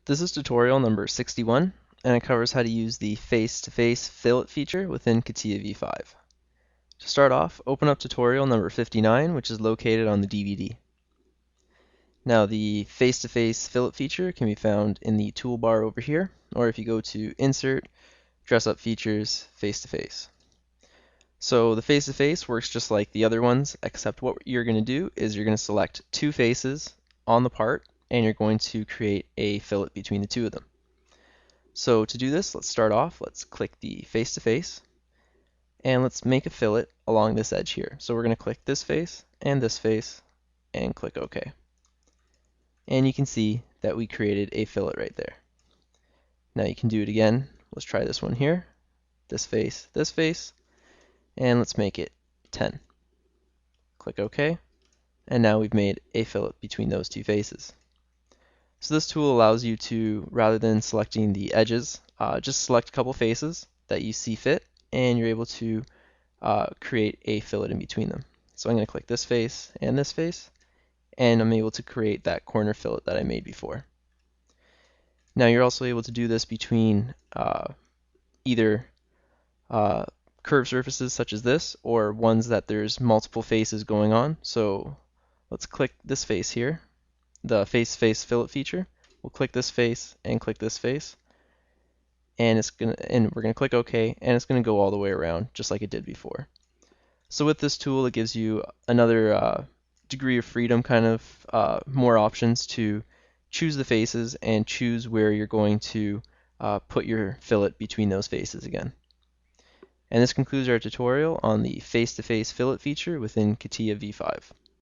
This is tutorial number 61, and it covers how to use the face-to-face fillet feature within Catia v5. To start off, open up tutorial number 59, which is located on the DVD. Now, the face-to-face fillet feature can be found in the toolbar over here, or if you go to Insert, Dress Up Features, Face-to-Face. So the face-to-face works just like the other ones, except what you're going to do is you're going to select two faces on the part, and you're going to create a fillet between the two of them. So to do this, let's start off. Let's click the face-to-face, and let's make a fillet along this edge here. So we're going to click this face, and click OK. And you can see that we created a fillet right there. Now you can do it again. Let's try this one here. This face, and let's make it 10. Click OK, and now we've made a fillet between those two faces. So this tool allows you to, rather than selecting the edges, just select a couple faces that you see fit, and you're able to create a fillet in between them. So I'm going to click this face, and I'm able to create that corner fillet that I made before. Now you're also able to do this between either curved surfaces such as this, or ones that there's multiple faces going on. So let's click this face here, the face-to-face fillet feature. We'll click this face and click this face, and we're gonna click OK, and it's gonna go all the way around just like it did before. So with this tool, it gives you another degree of freedom, kind of more options to choose the faces and choose where you're going to put your fillet between those faces again. And this concludes our tutorial on the face-to-face fillet feature within Catia v5.